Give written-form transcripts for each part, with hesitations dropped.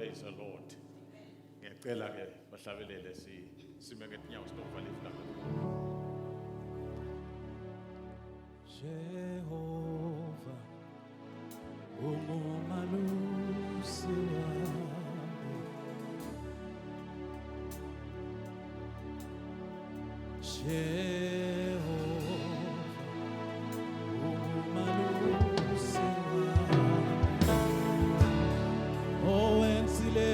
Praise the Lord. Ngiyacela ke bahlabelele sime ngetinyawo sinokuvala iflanga. Jehovah, ungumalusi wami. Jehovah, ungumalusi wami. Owenzile.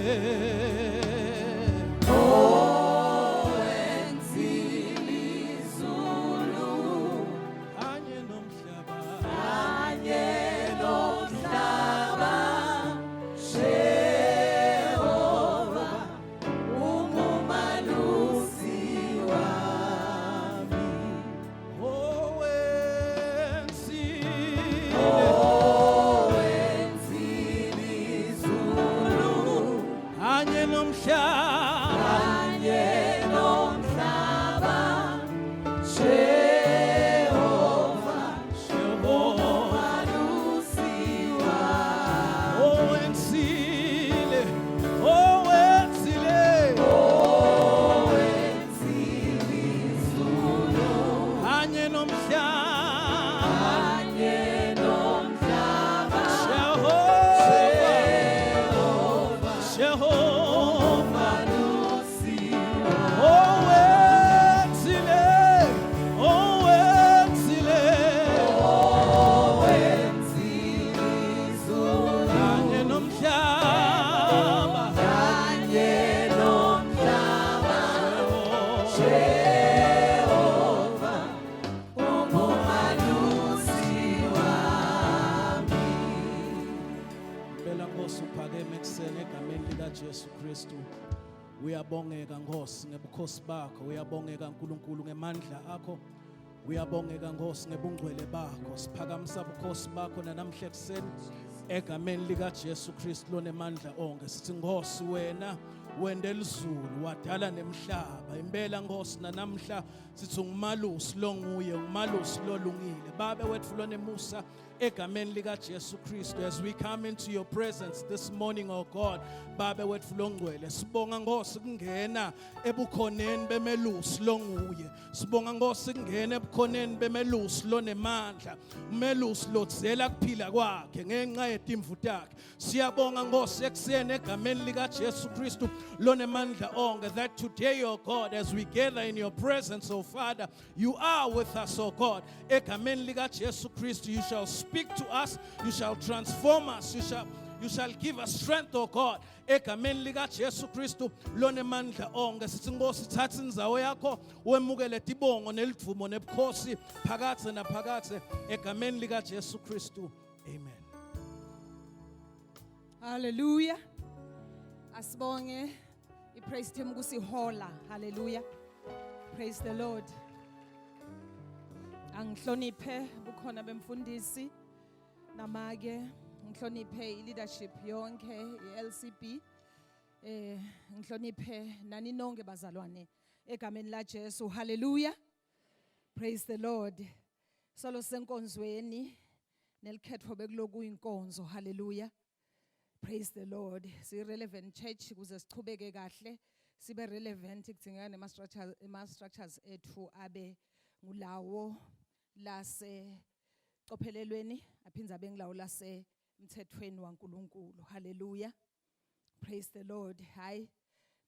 Jesu Kristu uyabongeka Nkosi ngebukhosi bakho, uyabongeka nkulunkulu ngemandla akho, uyabongeka Nkosi ngebungcwele bakho. Siphakamisa ubukhosi bakho namhla ekseni egameni lika Jesu Kristu lonemandla onke. Sithi Nkosi wena wendela izulu wadala nemhlaba, impela Nkosi namhla sithi ungumalusi lo nguye, ungumalusi lo lungile. Baba wethu lonemusa egameni lika Jesu Kristu, as we come into your presence this morning, oh God, Baba wethu longcwele, sibonga Nkosi kungena ebukhoneni bemelusi lo nguye. Sibonga Nkosi kungena ebukhoneni bemelusi lo nemandla, umelusi lodzela kuphila kwakhe ngenxa yetimvu takhe. Siyabonga Nkosi ekseni egameni lika Jesu Kristu lonemandla onke, that today, oh God, as we gather in your presence, oh Father, you are with us, oh God. Egameni lika Jesu Kristu, you shall speak to us, you shall transform us, you shall give us strength, oh God. Egameni lika Jesu Kristu lonemandla onke, sithi Nkosi thatha indzawo yakho wemukele tibongo nelivumo nebukhosi phakathe naphakathe egameni lika Jesu Kristu. Amen. Hallelujah. Asibonge ipraise team kusihola. Hallelujah. Praise the Lord. Angihloniphe bukhona bemfundisi namake ngihloniphe leadership yonke iLCB, ngihloniphe nani nonke bazalwane egameni la Jesu. Hallelujah. Praise the Lord. Solo senkonzweni nelikhetho bekuloku inkonzo. Hallelujah. Praise the Lord. Si relevant church kuze sichubeke kahle sibe relevant kudingeka nema structures ethu abe ngulawo lase cophelelweni aphinza abe ngulawo lase mthethweni waNkulunkulu. Hallelujah. Praise the Lord. Hayi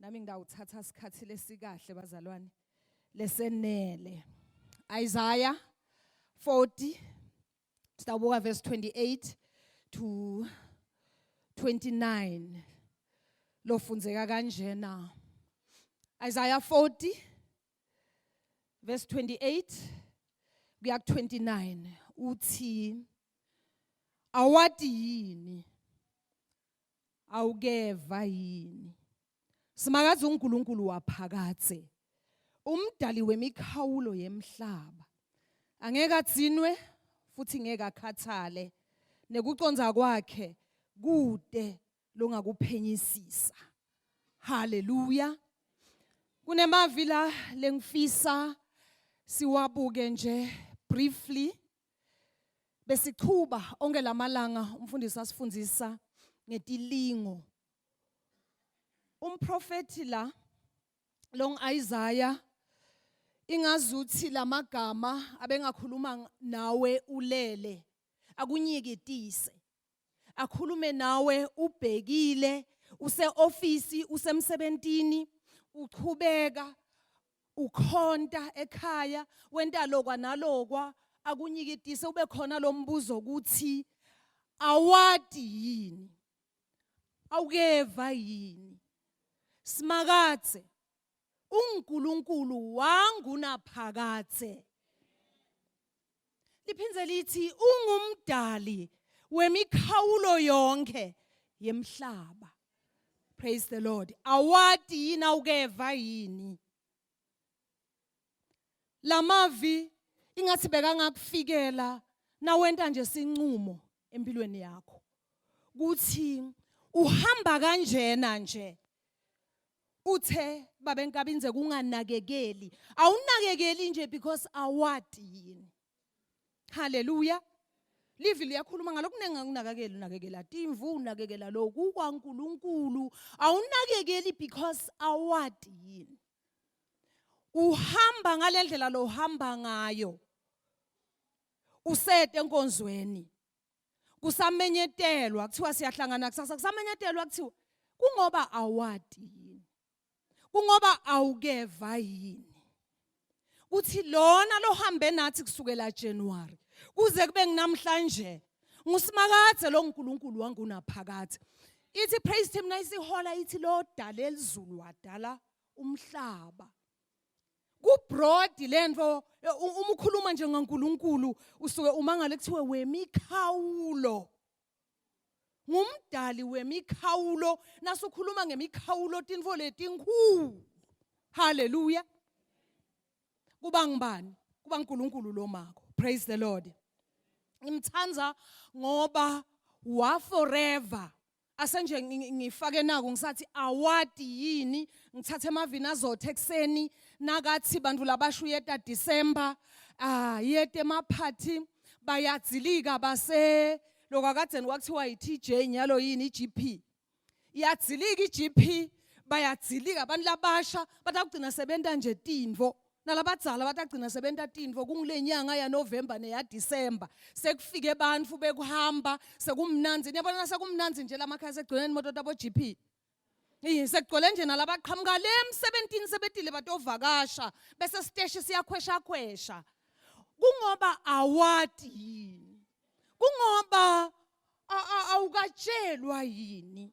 nami ngidawuthatha isikhathi lesikahle bazalwane lesenele. Isaiah 40 sitawubuka verse 28 to 29 lofunzeka kanjena. Isaiah 40 verse 28 kuya ku 29 uthi awadi yini awukeva yini simakazi uNkulunkulu waphakathe umdali wemikhawulo yemhlaba angeke atsinwe futhi ngeke akhathale nekuconza kwakhe kude longakuphenyisisa. Hallelujah. Kunemavila lengifisa siwabuke nje briefly besichuba onke lamalanga umfundisi asifundzisa ngetilingo umprofeti la long Isaiah ingazuthi lamagama abengakhuluma nawe ulele akunyikitise akhulume nawe ubhekile use-office usemsebentini uchubeka ukhonta ekhaya wenta lokwa nalokwa akunyikitise ube khona lo mbuzo ukuthi awadi yini awukeva yini simakathe uNkulunkulu wangu naphakathe liphindze lithi ungumdali wemikhawulo yonke yemhlaba. Praise the Lord. Awadi yini awukeva yini lamavi ingathi bekangakufikela nawenta nje sinqumo empilweni yakho kuthi uhamba kanjena nje uthe babenkabinze kunganakekeli awunakekeli nje because awadi yini. Hallelujah. Livi liyakhuluma ngalokho kunengakunakekeli unakekela timvu unakekela lokhu kwaNkulunkulu awunakekeli because awadi yini uhamba ngalendlela lo uhamba ngayo usete enkonzweni kusamenyetelwa kuthiwa siyahlangana kusasa kusamenyetelwa kuthiwa kungoba awadi yini kungoba awukeva yini uthi lona lohambe nathi kusukela January kuze kube nginamhlanje ngusimakathe lo uNkulunkulu wangu unaphakathe ithi praise him nayisihola ithi lo dala elizulu wadala umhlaba kubroad lento umukhuluma nje ngoNkulunkulu usuke umangale kuthiwe wemikhawulo ngumdali wemikhawulo nasukhuluma ngemikhawulo tinfo letinkulu. Hallelujah. Kuba ngibani kuba uNkulunkulu lo makho. Praise the Lord. Ngimthanza ngoba wa forever asenje ngifake nako ngisathi awadi yini ngithathe emavini azothe ekseni nakathi bantu labasho yeta December yete emaphathi bayadzilika base lokakadzeni kwakuthiwa iTJ nyalo yini iGP iyadzilika iGP bayadzilika abantu labasha batakugcina sebenta nje tinvo nalabadzala batagcina sebenta tinvo kungilenyanga ya November neya December sekufike abantu bekuhamba sekumnanzi niyabona sekumnanzi nje lamakhaya segcweleni imoto tabo GP sekugcwele nje nalabaqhamuka le emsebentini sebetile batovakasha bese siteshi siyakhwesha khwesha kungoba awadi yini kungoba awukatshelwa yini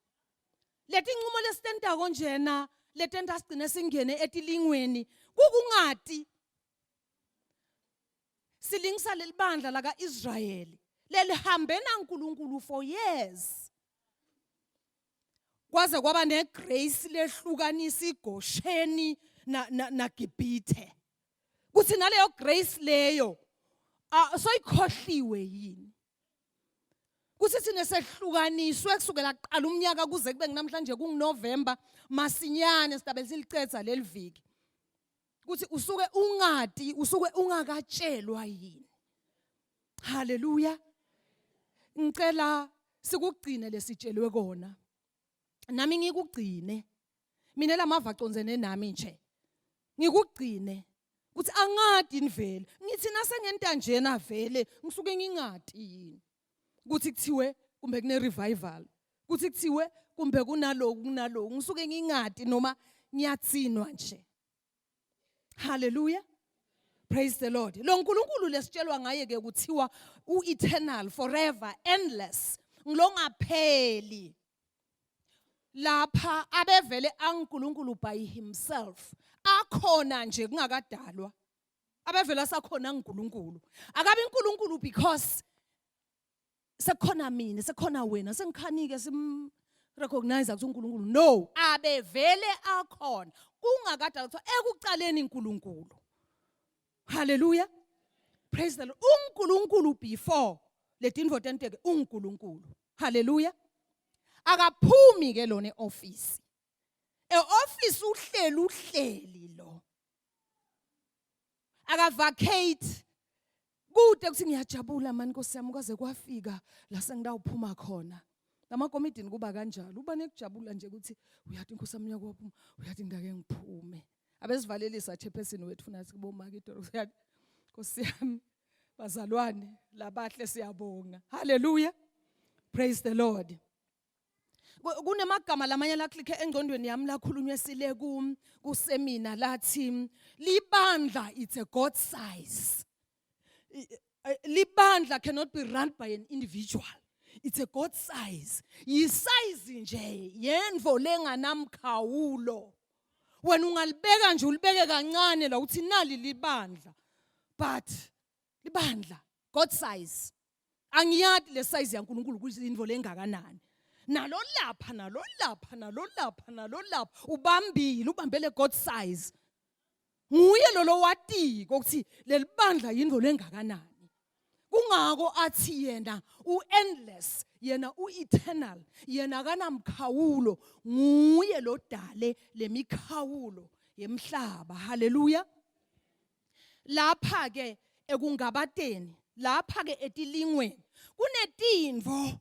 leti nqumo lesitenta konjena letenta sigcine singene etilingweni kukungati silingisa lelibandla laka Israel lelihambe naNkulunkulu for years kwaze kwaba negrace lehlukanisa iGosheni na Gibhithe kuthi naleyo grace leyo soyikhohliwe yini kuthi sine sehlukaniswe kusukela qala umnyaka kuze kube namhlanje kunguNovember masinyane sitabele silicetha leliviki kuthi usuke ungadi usuke ungakatshelwa yini. Hallelujah. Ngicela sikugcine lesitshelwe kona nami ngikugcine mina lamava conzene nami nje ngikugcine kuthi angadi nivele ngithi nasengenta njena vele ngisuke ngingadi yini kuthi kuthiwe kumbe kune revival kuthi kuthiwe kumbe kunaloku ngisuke ngingadi noma ngiyatsinwa nje. Hallelujah. Praise the Lord. Lo uNkulunkulu lesitshelwa ngaye ke kuthiwa ueternal forever endless ngilongapheli lapha abevele aNkulunkulu by himself akhona nje kungakadalwa abevele asakhona uNkulunkulu akabe uNkulunkulu because sekhona mina sekhona wena sengikhanike sim recognize ukuthi uNkulunkulu no abevele akhona kungakadalwa kuthiwa ekucaleni uNkulunkulu. Hallelujah. Praise the Lord. uNkulunkulu before letinvo tenteke uNkulunkulu. Hallelujah. Akaphumi ke lona eoffice eoffice uhleli lo akavacate kude kuthi ngiyajabula mani Nkosi yami kwaze kwafika la sengidawuphuma khona Namakomidini kuba kanjalo. Uba nekujabula nje ukuthi uyathi inkosi yami yakuphuma, uyathi ngidake ngiphume. Abesivalelisa chairperson wethu nathi kubomaki idolo. Uyathi Nkosi yami bazalwane labahle siyabonga. Hallelujah. Praise the Lord. Kunemagama lamanye la click engqondweni yami lakhulunywe sile ku seminar lathi libandla, it's a God size. Libandla cannot be run by an individual. It's a God size. Yisize nje yenvo lenganamkhawulo. Wena ungalibeka nje ulibeke kancane la uthi nali libandla. But libandla God size. Angiyathi le size yaNkulunkulu ukuthi indvo lengakanani. Nalo lapha ubambile ubambele God size. Nguye lo watiko ukuthi lelibandla yindvo lengakanani. Kungako athi yena endless, yena eternal, yena kanamkhawulo, nguye lo dale lemikhawulo yemhlaba. Hallelujah. Lapha ke ekungabateni, lapha ke etilingweni kunetinvo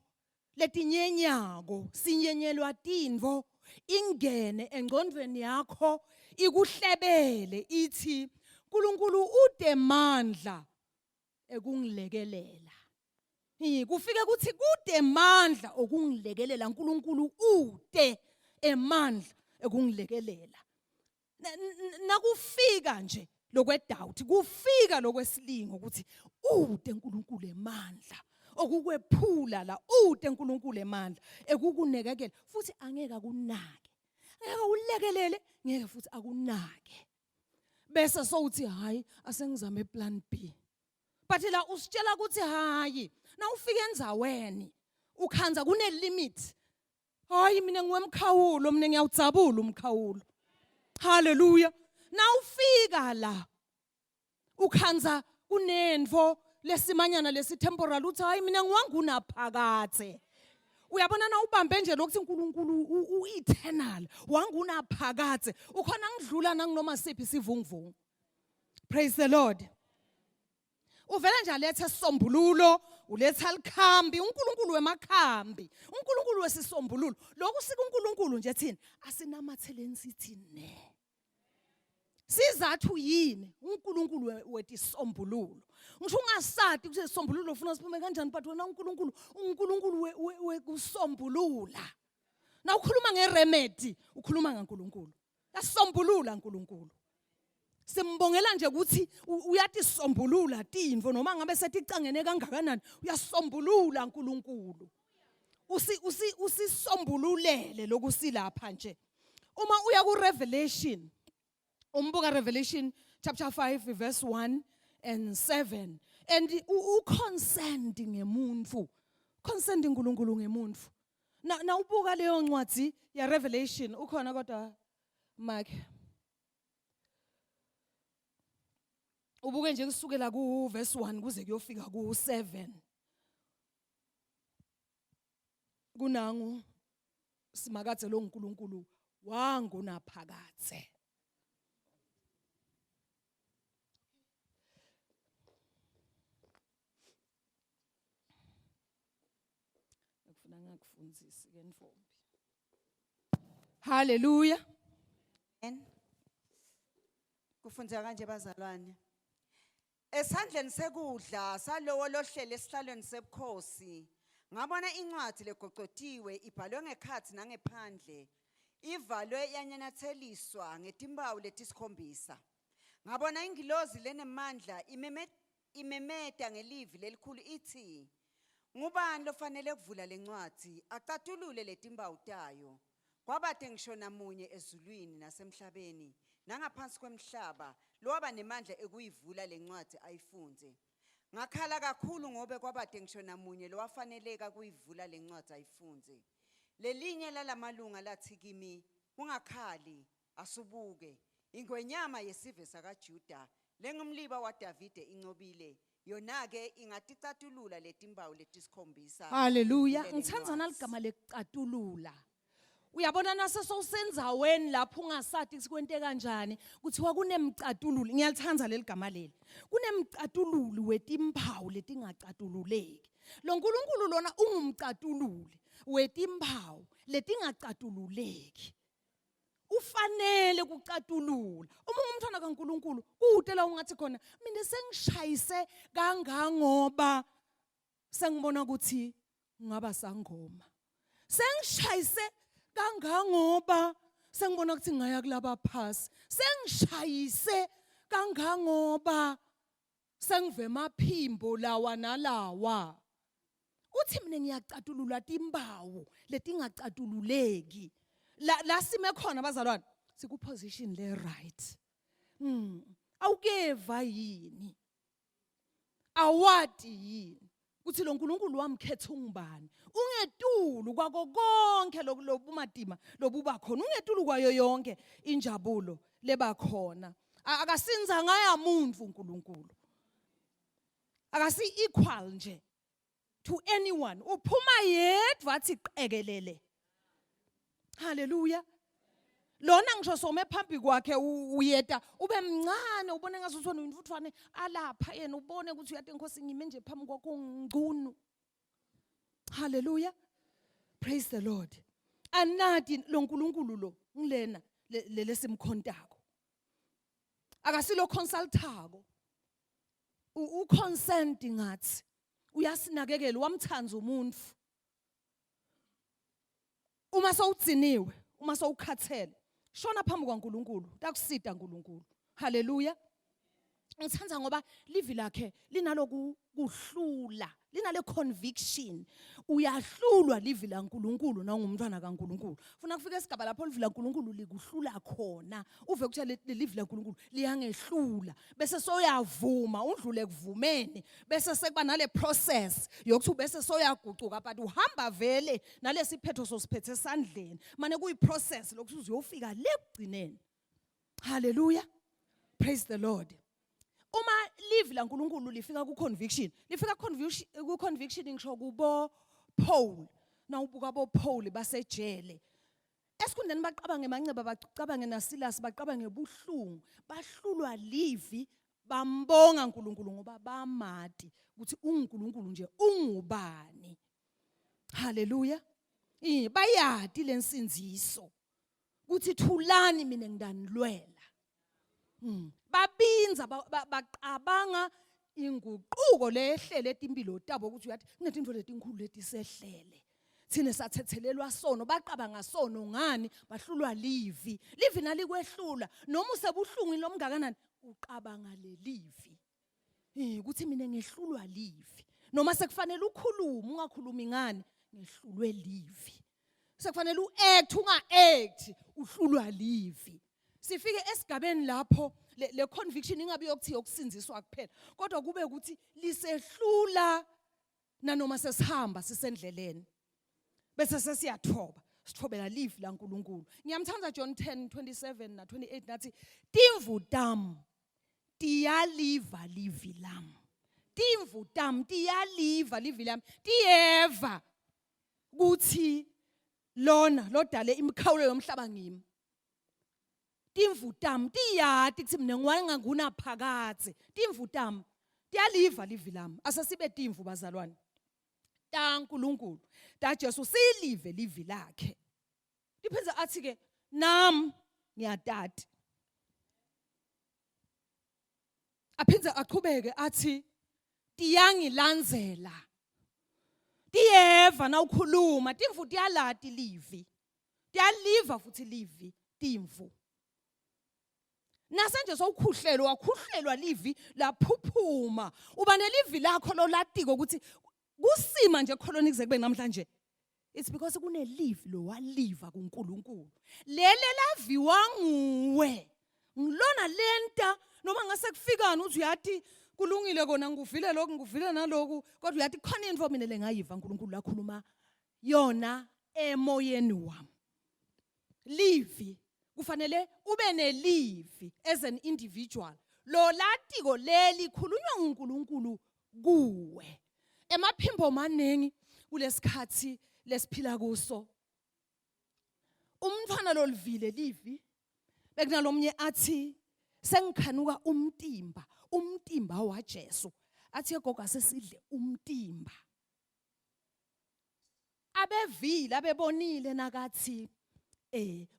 letinyenyako, sinyenyelwa tinvo ingene engqondweni yakho ikuhlebele ithi uNkulunkulu ude mandla ekungilekelela. Kufike kuthi kude mandla okungilekelela, uNkulunkulu ude emandla ekungilekelela. Nakufika nje lokwedoubt, kufika lokwesilingo ukuthi ude uNkulunkulu emandla okukwephula la, ude uNkulunkulu emandla ekukunekekela futhi angeke akunake. Ngeke ulekelele, ngeke futhi akunake. Bese sowuthi hayi asengizame plan B. But la usitshela ukuthi hayi na ufike endzaweni ukhanza kune limit. Hayi mina ngiwemkhawulo, mina ngiyawudzabula umkhawulo. Hallelujah. Na ufika la ukhanza kunenvo lesimanyana lesitemporal uthi hayi mina ngiwangunaphakathe. Uyabona na ubambe nje lokuthi uNkulunkulu ueternal wangunaphakathe ukhona ngidlula nanginoma siphi sivunguvungu. Praise the Lord. Uvela nje alethe sombululo, uletha likhambi, uNkulunkulu wemakhambi, uNkulunkulu wesisombululo. Lokhu sika uNkulunkulu nje thina asinamathele sithi ne. Sizathu yini uNkulunkulu wetisombululo? Ngisho ungasati ukuthi isombululo ufuna siphume kanjani, but wena uNkulunkulu wekusombulula. Na ukhuluma ngeremedy, ukhuluma ngaNkulunkulu. Yasombulula uNkulunkulu. Simbongela nje ukuthi uyathi sombulula tinvo noma ngabe seticangene kangakanani, uyasombulula uNkulunkulu. Usisombululele lokusilapha nje. Uma uya ku Revelation, umbuka Revelation chapter 5 verse 1 and 7, and uconsent ngemuntu, consent uNkulunkulu ngemuntu. Na ubuka leyo ncwadi ya Revelation ukhona kodwa Mark. Ubuke nje kusukela ku verse 1 kuze kuyofika ku 7. Kunangu simakathe lo uNkulunkulu wangunaphakathe. Ngifuna ngakufundzisi ke mfombi. Hallelujah. Kufundzeka kanje bazalwane. Esandleni sekudla salowo lohlele esihlalweni sebukhosi ngabona incwadi legoqotiwe ibhalwe ngekhathi nangephandle, ivalwe yanyanyatheliswa ngetimbawu letisikhombisa. Ngabona ingilozi lenemandla imemeta ngelivi lelikhulu ithi, ngubani lofanele kuvula lencwadi aqatulule letimbawu tayo? Kwabade ngisho namunye ezulwini nasemhlabeni nangaphansi kwemhlaba loba nemandla ekuyivula lencwadi ayifunze. Ngakhala kakhulu ngobe kwabade ngisho namunye lowafaneleka kuyivula lencwadi ayifunze. Lelinye lalamalunga lathi kimi, ungakhali, asubuke. Ingwenyama yesive sakaJuda lengumliba waDavide incobile, yona-ke ingaticatulula letimbawu letisikhombisa. Hallelujah. Ngithanda naligama lecatulula. Uyabona nasesowusenzaweni lapho ungasathi sikwente kanjani kuthiwa kunemcatululi. Ngiyalithanda leli gama leli. Kunemcatululi wetimphawu letingacatululeki. Lo uNkulunkulu lona ungumcatululi. wetimphawu letingacatululeki. Ufanele kucatulula. Uma umntwana kaNkulunkulu kude la ungathi khona mina sengishayise kangangoba sengibona ukuthi ngaba sangoma. Sengishayise kangangoba sengibona ukuthi ngaya kulaba phasi. Sengishayise kangangoba sengive emaphimbo lawa nalawa. Uthi mina ngiyacatulula timpawu letingacatululeki. La sime khona bazalwane siku position le right. Awukeva yini? Awadi yini? Uthi lo nkulunkulu wamkhetha ungubani? Ungetulu kwako konke lobumadima lobuba khona. Ungetulu kwayo yonke injabulo leba khona. Akasinza ngaya umuntu uNkulunkulu. Akasi equal nje to anyone. Uphuma yedwa athi qekelele. Hallelujah. Lona ngisho some phambi kwakhe uyeta ube mncane ubone ngathi uthona umfuthwane alapha yena ubone ukuthi uyade inkosi ngime nje phambi kwakho ngcunu. Hallelujah. Praise the Lord. Anati lo nkulunkulu lo ngilena lesimkhontako. Akasilo consultako. U-consent ngathi uyasinakekela wamthanza umuntu. Uma sowudziniwe, uma sowukhathele, shona phambi kwaNkulunkulu, takusida uNkulunkulu. Hallelujah. Ngithanda ngoba livi lakhe linaloku kuhlula, linale conviction. Uyahlulwa livi laNkulunkulu na ungumntwana kaNkulunkulu. Funa kufika esigaba lapho livi laNkulunkulu likuhlula khona. Uve ukuthi le livi laNkulunkulu liyangehlula. Bese soyavuma, undlule kuvumeni. Bese sekuba nale process yokuthi bese soyagucuka but uhamba vele nalesiphetho sosiphethe esandleni. Manje kuyi process lokuthi uzofika lekugcineni. Hallelujah. Praise the Lord. Uma live la nkulunkulu lifika ku conviction ngisho kubo Paul na ubuka bo Paul basejele esikhundleni baqaba ngemanceba baqaba ngeNasilas baqaba ngebuhlungu bahlulwa livi bambonga uNkulunkulu ngoba bamati ukuthi uNkulunkulu nje ungubani. Hallelujah. Bayadi lensinziso ukuthi thulani mina ngidanilwela. Babinza baqabanga inguquko lehlele etimpilo tabo ukuthi uyathi kunethi into letinkulu letisehlele thina sathethelelwa sono baqabanga sono ngani bahlulwa livi nalikwehlula noma usebuhlungu lomngakanani uqabanga lelivi ukuthi mina ngehlulwa livi noma sekufanele ukhuluma ungakhulumi ngani ngehlulwe livi sekufanele uact unga-act uhlulwa livi. Sifike esigabeni lapho le conviction ingabe yokuthi yokusinziswa kuphela kodwa kube ukuthi lisehlula nanoma sesihamba sisendleleni bese sesiyathoba sithobela live la uNkulunkulu. Ngiyamthanda John 10:27 na 28 nathi timvu tam tiyaliva livi lam. Timvu tam tiyaliva livi lam. Tiyeva ukuthi lona lodale imikhawulo yomhlaba ngimi. Timvu tam tiyati ukuthi mina ngwanganguna phakathe. Timvu tam tiyaliva livi lam. Asasibe timvu bazalwane. Ta uNkulunkulu, ta Jesu silive livi lakhe. Diphenza athi ke nam ngiyatati. Aphinza aqhubeke athi tiyangilandzela. Tiyeva na ukhuluma, timvu tiyalati livi. Tiyaliva futhi livi timvu. Nasanje sowukhuhlelwa wakhuhlelwa livi laphuphuma uba nelivi lakho lo latiko ukuthi kusima nje kholoni kuze kube namhlanje. It's because kunelivi lo waliva kuNkulunkulu lele laviwa nguwe ngilona lenta noma ngase kufikani uthi uyathi kulungile kona ngivile lokhu ngivile naloku kodwa uyathi khona into mina lengayiva uNkulunkulu lakhuluma yona emoyeni wami. Livi kufanele ube nelivi as an individual. Lo latiko leli khulunywa uNkulunkulu kuwe. Emaphimbo manengi kulesikhathi lesiphila kuso. Umntwana lo livile livi bekunalomnye athi sengikhanuka umtimba waJesu. Athi gogo asesidle umtimba. abevile abebonile nakathi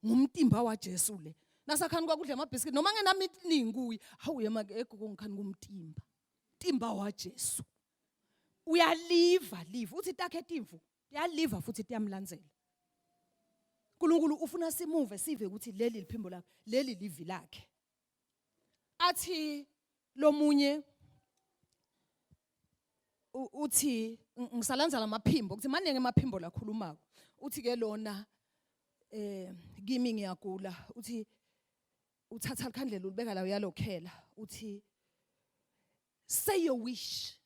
ngumtimba waJesu le nasakhani kwakudla amabhiskiti noma ngenaminingi kuyi awuye make egokongikhani kumtimba timba waJesu uyaliva uthi takhe timvu yaliva futhi tiyamlandzela uNkulunkulu ufuna simuve sive ukuthi leli liphimbo lakhe leli livi lakhe athi lomunye uthi ngisalanza lamaphimbo ukuthi manenge emaphimbo lakhulumako uthi ke lona kimi ngiyagula uthi uthatha likhandlela ulibeka la uyalokhela uthi say your wish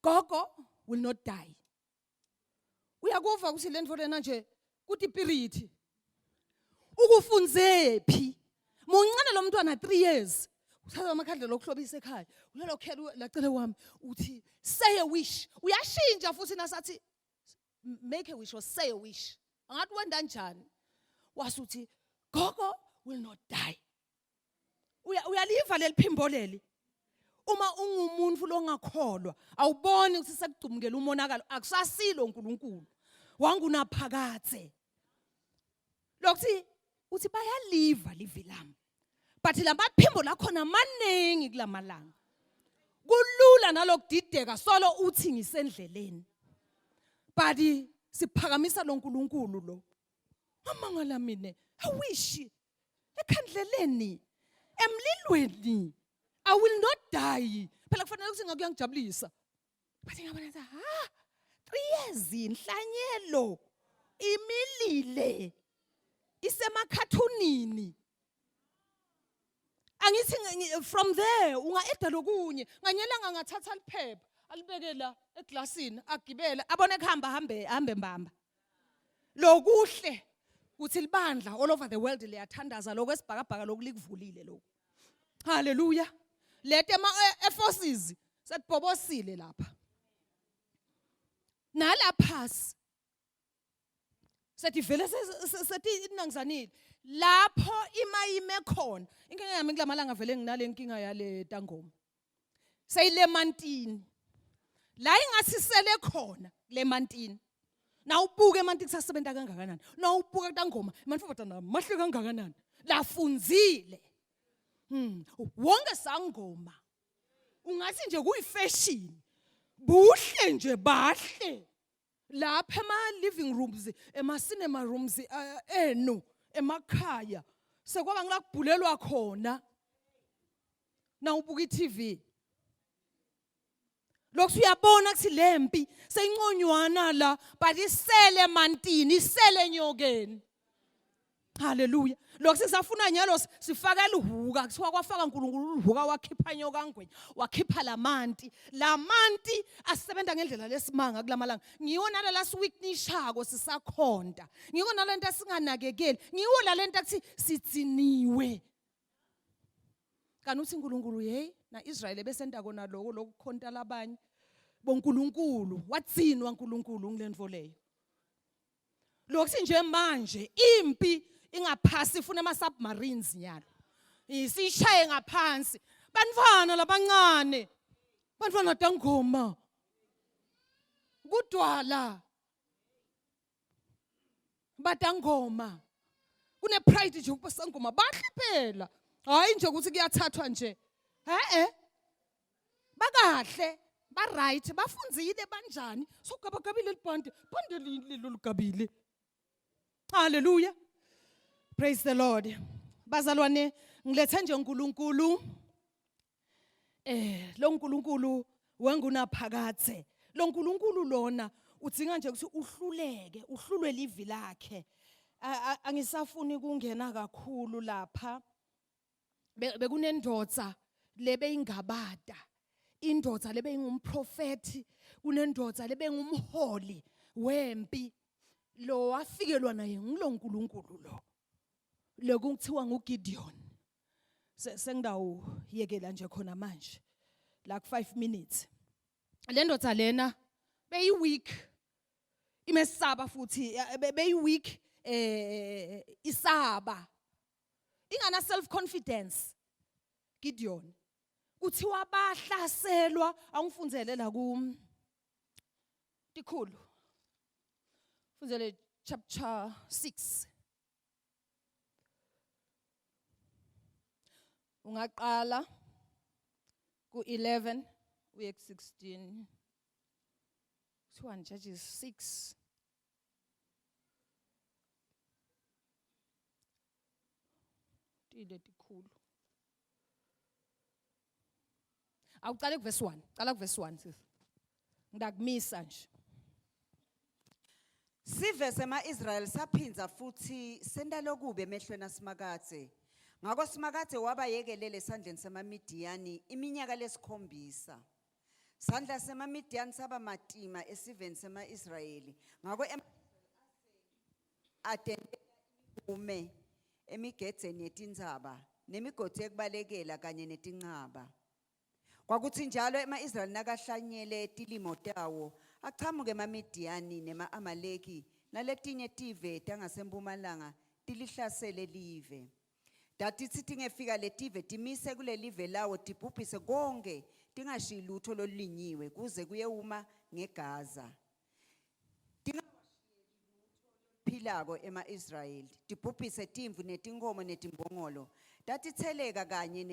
gogo will not die uyakuva ukuthi lento lena nje kuthi pirithi ukufunzephi muncane lo mntwana 3 years uthatha amakhandlela okuhlobisa ekhaya uyalokhela lacele wami uthi say a wish uyashintsha futhi nasathi make a wish or say a wish angathi wenda kanjani wasuthi gogo will not die uyaliva leliphimbo leli uma ungumuntu longakholwa awuboni ukuthi sekugcumukela umonakalo akusasilo uNkulunkulu wangunaphakathe lokuthi uthi bayaliva livi lami but lamaphimbo lakhona maningi kulamalanga kulula nalokudideka solo uthi ngisendleleni but siphakamisa lo uNkulunkulu lo amangala mina awishi ekhandleleni emlilweni I will not die phela kufanele ukuthi ngakuyangijabulisa but ngiyabona ukuthi 3 years inhlanyelo imilile isemakhathunini angithi from there ungaeda lokunye nganyelanga ngathatha liphepha alibeke la eglassini agibela abone kuhamba hambe mbamba lokuhle kuthi libandla all over the world liyathandaza lokho esibhakabhaka lokulikuvulile lokho haleluya lethe forces setibhobosile lapha nalaphasi sethi vele sethi inangizanile lapho imayime khona inkinga yami kulamalanga vele nginale inkinga yale tangoma seyile la ingasisele khona le mantini nawubuke emanti kusasebenza kangakanani nawubuke tangoma manifobata namahle kangakanani lafunzile wonke sangoma ungathi nje kuyifashion buhle nje bahle lapha ema living rooms ema cinema rooms emakhaya sekwaba ngilakubhulelwa khona nawubuka iTV lokhu uyabona ukuthi lempi seyinconywana la but isele mantini isele nyokeni haleluya lokhu sisafuna nyalo sifaka lihuka kuthiwa kwafaka uNkulunkulu uhuka wakhipha nyoka ngwenya wakhipha lamanti asebenza ngendlela lesimanga kulamalanga ngiyo nala last week nishako sisakhonta ngiyo nalento singanakekeli ngiyo lalento athi sitsiniwe kanuthi uNkulunkulu na Israel besenta kona lokukhonta labanye boNkulunkulu watsinwa uNkulunkulu ngilento leyo lokho nje manje impi ingaphasi ifuna ama submarines nyalo isishaye ngaphansi bantwana labancane bantwana tangoma kudwala batangoma kune pride nje kubasangoma bahle phela hayi nje ukuthi kuyathathwa nje bakahle ba right bafunzile banjani sokugabagabile libhande lilo ligabile haleluya praise the Lord bazalwane ngilethe nje uNkulunkulu lo uNkulunkulu wengunaphakathe lo uNkulunkulu lona udzinga nje ukuthi uhlulwe livi lakhe angisafuni kungena kakhulu lapha bekunendodza lebe ingabada indodza lebe ingumprofeti kunendodza lebe ngumholi wempi lo wafikelwa naye ngilo uNkulunkulu lo kuthiwa nguGideon sengidawu yekela nje khona manje like 5 minutes le ndodza lena beyiweak imesaba futhi beyiweak isaba ingana self confidence Gideon kuthiwa bahlaselwa angifunzele la tikhulu Funzele chapter 6. Ungaqala ku 11 uye ku 16. 1 Judges 6. Tile tikhulu. Awuqale ku verse 1. Qala ku verse 1 sis. Ngidakumisa nje. Sive sema-Israyeli saphinza futhi senta lokubi emehlweni asimakathe. Ngako simakathe waba yekelele esandleni samaMidiyani iminyaka lesikhombisa. Sandla semaMidiyani saba matima esiveni sema-Israyeli. Ngako atendela imibume emigedzeni yetindzaba nemigodi ekubalekela kanye netinqaba. Kwakuthi njalo ema-Israyeli nakahlanyele tilimo tawo achamuke emaMidiyani nema-Amaleki naletinye tive tangasempumalanga tilihlasele live. Datithi tingefika letive timise kule live lawo tibhubhise konke tingashiyi lutho lolulinyiwe kuze kuye uma ngeGaza. Philako ema-Israyeli tibhubhise timvu netinkomo netimbongolo datitheleka kanye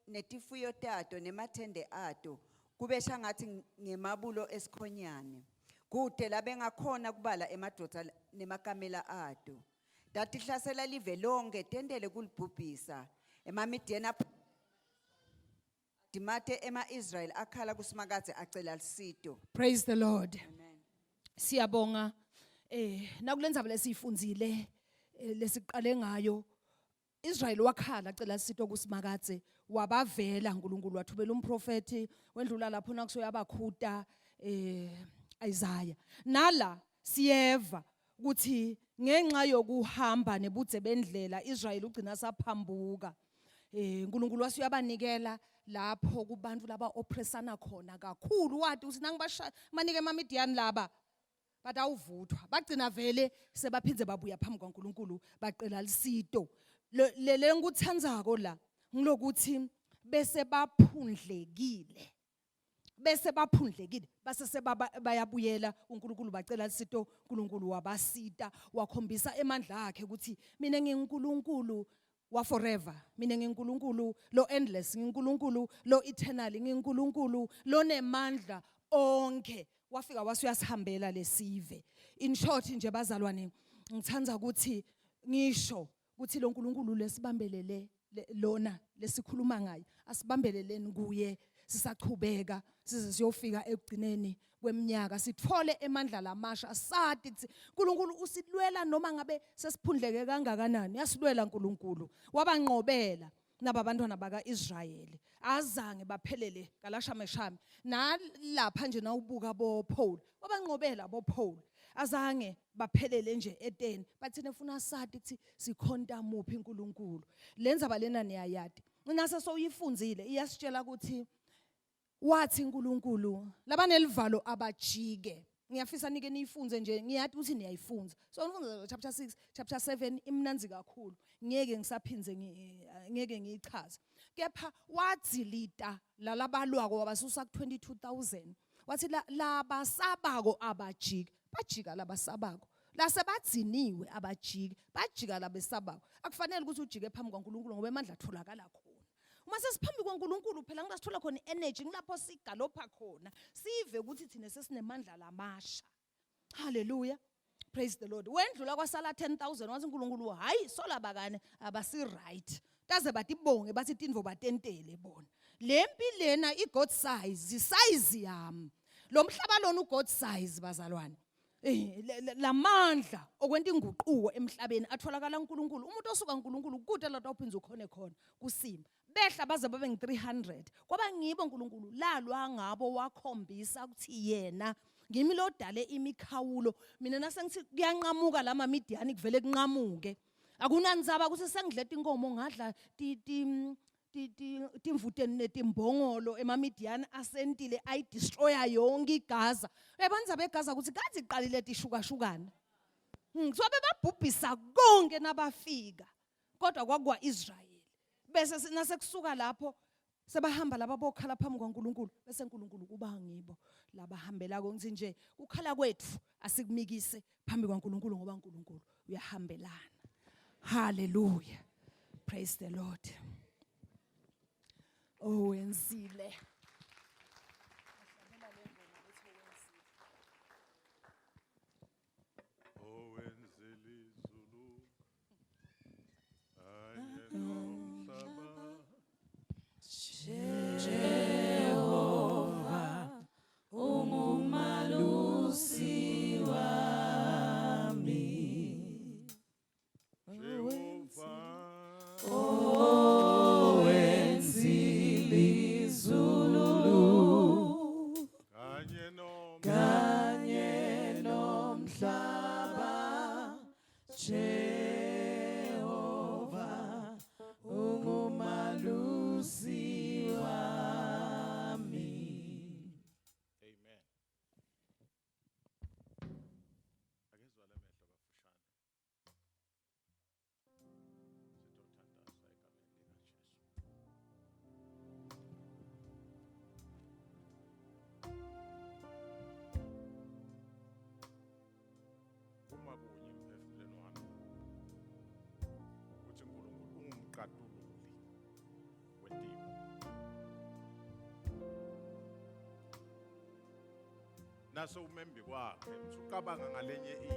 netifuyo tato nemathende ato kubesha ngathi ngemabulo esikhonyane kude labengakhona kubala emadoda nemakamela ato. Datihlasela live lonke tendele kulibhubhisa emaMidiyani dimate ema-Israyeli akhala kusimakathe acela lisito. Praise the Lord. Amen. Siyabonga nakulendzaba lesifunzile lesiqale ngayo. Israel wakhala acela lisito kusimakathe wabavela uNkulunkulu wathubela umprofeti wendlula lapho nakuso yabakhuta Isaiah. Nala siyeva ukuthi ngenxa yokuhamba nebudze bendlela Israel ugcina saphambuka. uNkulunkulu wasuyabanikela lapho kubantu laba oppressana khona kakhulu wathi uthi nangibasha manike emaMidiyani laba batawuvuthwa bagcina vele sebaphinze babuya phambi kwaNkulunkulu baqela lisito. Le ngikuthandzako la ngilokuthi bese baphundlekile base sebayabuyela uNkulunkulu bacela lisito uNkulunkulu wabasita wakhombisa emandla akhe ukuthi mina nginguNkulunkulu wa forever, mina nginguNkulunkulu lo endless, nginguNkulunkulu lo eternal, nginguNkulunkulu lo nemandla onke. Wafika wasuyasihambela lesive. In short nje bazalwane ngithanda ukuthi ngisho ukuthi lo uNkulunkulu lesibambelele lona lesikhuluma ngayo asibambeleleni kuye sisaqhubeka size siyofika ekugcineni kweminyaka sithole emandla lamasha asathi ukuthi uNkulunkulu usilwela noma ngabe sesiphundleke kangakanani yasilwela uNkulunkulu wabanqobela naba bantwana bakaIsrayeli azange baphelele kalashameshame nalapha nje nawubuka boPaul wabanqobela boPaul azange baphelele nje eteni bathi nefuna sathi ukuthi sikhonta muphi uNkulunkulu lenza balena niyayadi nase soyifunzile iyasitshela ukuthi wathi uNkulunkulu labanelivalo abajike. Ngiyafisa nike niyifunze nje ngiyathi ukuthi niyayifunza. So ngifunza chapter 6 chapter 7 imnanzi kakhulu ngeke ngisaphinze ngeke ngiyichaze. Kepha wadzilita lalabalwako wabasusa ku 22,000 wathi labasabako abajike bajika labasabako lasebadziniwe abajike bajika labesabako akufanele ukuthi ujike phambi kwaNkulunkulu ngoba emandla atholakala khona. Uma sesiphambi kwaNkulunkulu phela ngisithola khona energy ngilapho sigalopha khona sive ukuthi thina sesinemandla lamasha. Hallelujah. Praise the Lord. Wendlula kwasala 10,000 wathi uNkulunkulu hayi sola bakane abasi right. Taze batibonge bathi tindvo batentele bona. Lempi lena iGod size, size yami. Lo mhlaba lona uGod size bazalwane. Lamandla okwenta inguquko emhlabeni atholakala uNkulunkulu. Umuntu osuka uNkulunkulu kude la tawuphinza ukhona khona kusimba. Behla baze babe ngi300 kwaba ngibo uNkulunkulu lalwa ngabo wakhombisa ukuthi yena ngimi lo dale imikhawulo mina nasengithi kuyanqamuka lama Midiyani kuvele kunqamuke akunandzaba ukuthi sengidleta inkomo ngadla timvuteni netimbongolo emaMidiyani asentile ayidestroya yonke iGaza ebanza beGaza ukuthi kathi iqalile tishukashukana sobe babhubhisa konke nabafika kodwa kwakwa Israel bese sinasekusuka lapho sebahamba laba bokhala phambi kwaNkulunkulu bese uNkulunkulu kuba ngibo labahambela konke nje ukhala kwethu asikumikise phambi kwaNkulunkulu ngoba uNkulunkulu uyahambelana. Hallelujah. Praise the Lord. Oh wenzile. Naso umembi kwakhe usucabanga ngalenye into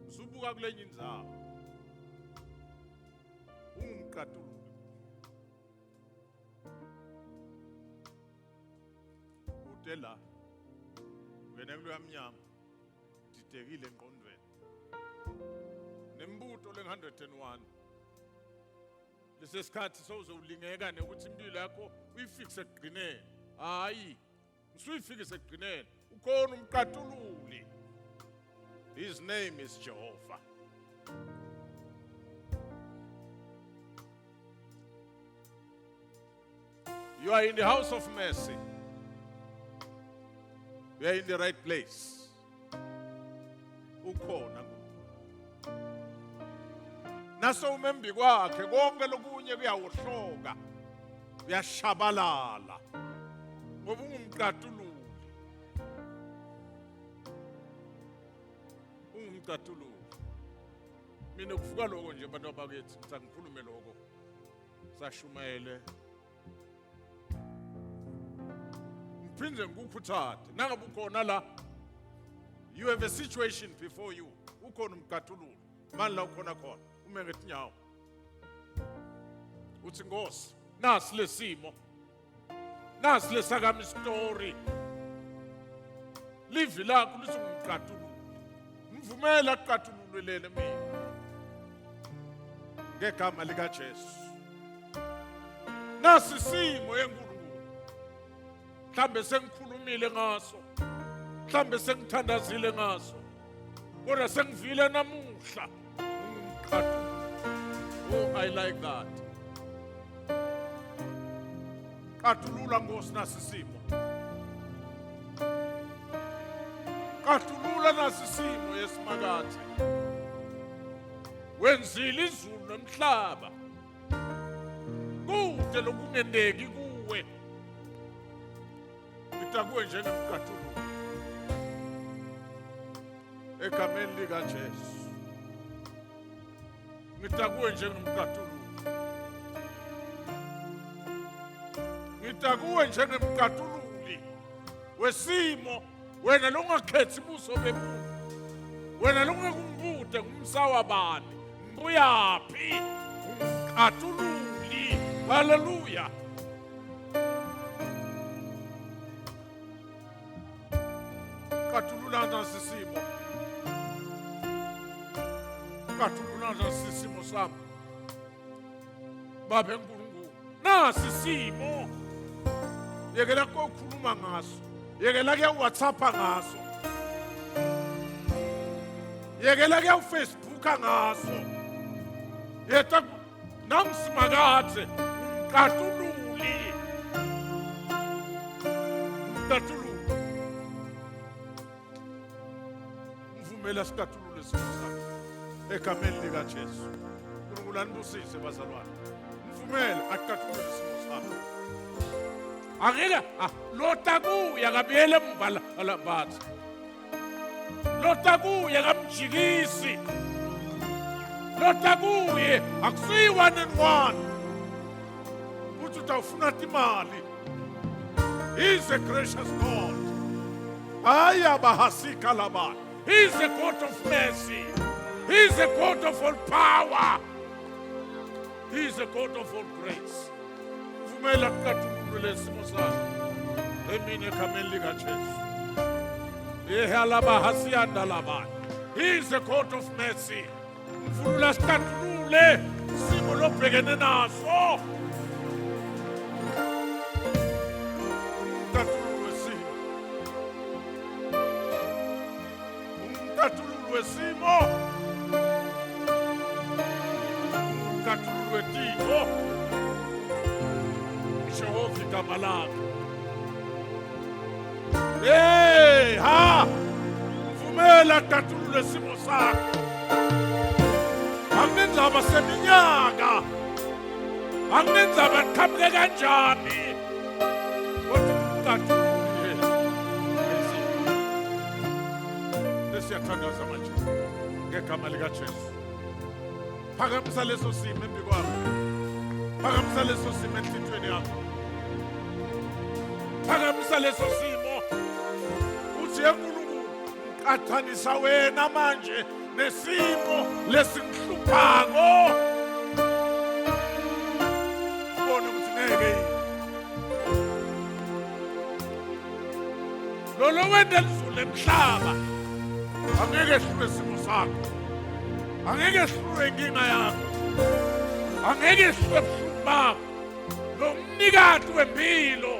usubuka kulenye indzawo ungumqatululo utela wena kuloya mnyango didekile engqondweni nembuto le101 lesesikhathi sowuzowulingeka ukuthi impilo yakho uyifixe ekugcineni hayi usuyifikise ekugcineni ukhona umqatululi. His name is Jehovah. You are in the house of mercy. You are in the right place. Ukhona naso umembi kwakhe konke lokunye kuyawuhloka kuyashabalala ngoba ungumqatululi. Ungumqatululi. Mina kuvuka lokho nje abantu abakithi ngithi ngikhulume lokho sashumayele ngiphinze ngikukhuthathe nangabe ukhona la you have a situation before you ukhona umqatululi manje la ukhona khona ume ngetinyawo uthi Nkosi nasi lesimo nasi lesakami story live lakho lisungumqatululi mvumela aqatululelele mina ngegama lika Jesu. Nasi simo yenkulunkulu mhlambe sengikhulumile ngaso mhlambe sengithandazile ngaso kodwa sengivile namuhla ungumqatululi. Oh, I like that. Qatulula Nkosi nasi simo. Qatulula nasi simo yesimakathi. Wenzile izulu nomhlaba. Kude lokungendeki kuwe. Ngitakuwe njengemqatululi. Egameni lika Jesu. Ngitakuwe njengemqatululi. Ngitakuwe njengemqatululi wesimo wena longakhethi buso bemuntu. Wena longekumbude ngumsawa bani mbuyaphi umqatululi. Hallelujah. Qatulula nasi simo. Qatulula nasi simo sami. Baba enkulunkulu nasi simo. Yekela kokhuluma ngaso. Yekela ke WhatsApp ngaso. Yekela ke Facebook ngaso. Yeta namsimakathe umqatululi. Umqatululi. Mvumela siqatulule simo sakho egameni lika Jesu. uNkulunkulu anibusise bazalwane. Mvumele aqathule isimo sakho. Angeke lotakuya kabuyele emva la bathi. Lotakuya kamjikisi. Lotakuye akusiyi 1 and 1. Uthi utawufuna imali. He's a gracious God. Ayabahasika laban. He's a God of mercy. He's a God of all power. He's a God of all grace. Vumela kuqathulule isimo sakho. Emini egameni likaJesu. Ehalabahasiyanda laban. He's a God of mercy. Mvulula siqathulule isimo lobhekene naso. Umqathululwe simo. Umqathululwe tiko. Jehova igama lakho. Hey, ha! Vumela qathulule simo sakho. Anginenzaba seminyaka. Anginenzaba qhamuke kanjani. Siyathandaza manje ngegama likaJesu. Phakamisa leso simo embi kwakho. Phakamisa leso simo enhlizweni yakho. Phakamisa leso simo. Uthi eNkulunkulu ngiqathanisa wena manje nesimo lesingihluphako. Ubone ukuthi ngeke lolo wenda lizulu emhlaba. Angeke ehlule isimo sakho. Angeke ehlule inkinga yakho. Angeke ehlule ubuhlungu bakho. Lo mnikati wempilo.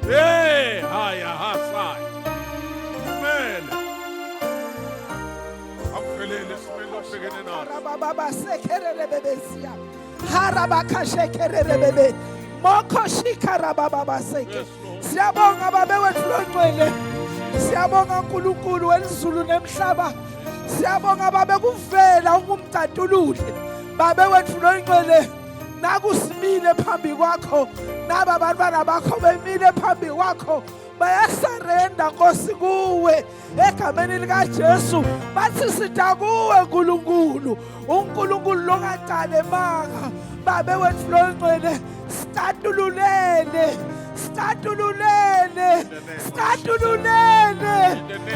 Hey, haya hasai. Kumele. Akuvelele isimelo obhekene naso. Baba sekerere bebesia. Haraba kashekerere bebe. Moko shikara baba seke. Siyabonga babe wethu longcwele. Siyabonga uNkulunkulu welizulu nemhlaba. Siyabonga babe kuvela ungumqatululi. Babe wethu longcwele nakusimile phambi kwakho. Naba abantwana bakho bemile phambi kwakho. Bayasarenda Nkosi kuwe egameni likaJesu. Bathi sitha kuwe uNkulunkulu. uNkulunkulu longaqale manga. Babe wethu longcwele siqatululele. Siqatululele. Siqatululele.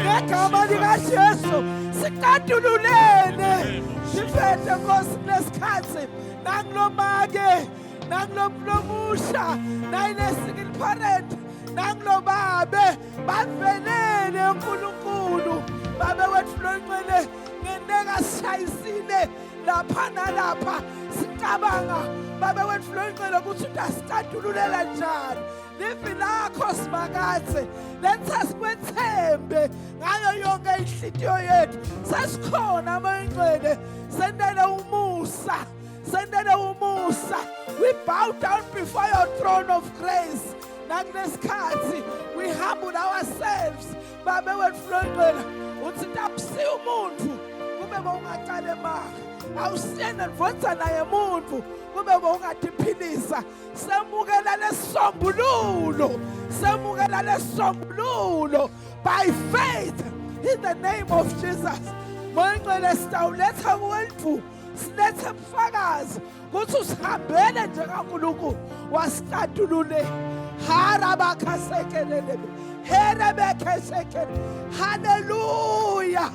Ngegama likaJesu siqatululele. Sifethe Nkosi nesikhathi nangilomake nangilomusha nayinesingle parent nangilobabe bavelele uNkulunkulu. Babe wethu longcwele ngendeka sishayisile lapha nalapha sicabanga babe wethu longcwele ukuthi udasiqatululela njani. Livi lakho simakathe lenza sikwethembe ngayo yonke inhliziyo yethu. Sesikhona amangcwele sendele umusa. Sendele umusa. We bow down before your throne of grace. Nakulesikhathi we humble ourselves. Babe wethu longcwele uthi tapsi umuntu kube bongaqale maka. Awusiyena ndivonza naye umuntu kube bongadiphilisa. Semukela lesombululo. Semukela lesombululo by faith in the name of Jesus. Mangcwele sitawuletha kuwethu. Silethe ubufakazi ukuthi usihambele njengaNkulunkulu wasiqatulule. Harabakhasekelele. Herebekhesekele. Hallelujah.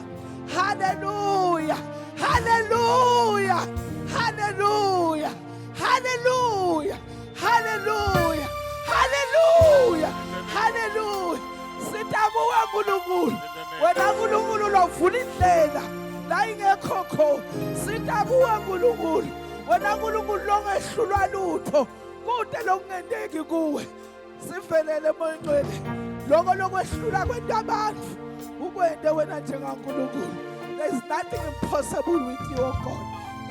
Hallelujah. Hallelujah. Hallelujah. Hallelujah. Hallelujah. Hallelujah. Hallelujah. Sitakuwe uNkulunkulu. Wena uNkulunkulu lovula indlela la ingekho. Sitakuwe uNkulunkulu. Wena uNkulunkulu longehlulwa lutho. Kude lokungendeki kuwe. Sivelele mangcwele. Lokho lokwehlula kwento abantu. Ukwende wena njengaNkulunkulu. There is nothing impossible with you, oh God.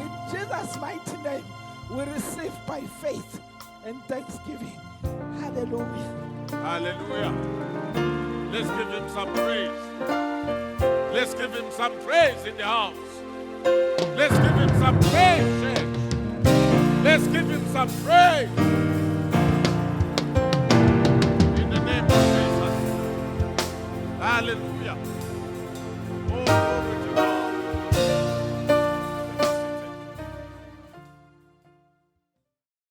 In Jesus' mighty name, we receive by faith and thanksgiving. Hallelujah. Hallelujah. Let's give him some praise. Let's give him some praise in the house. Let's give him some praise, church. Let's give him some praise. In the name of Jesus. Hallelujah.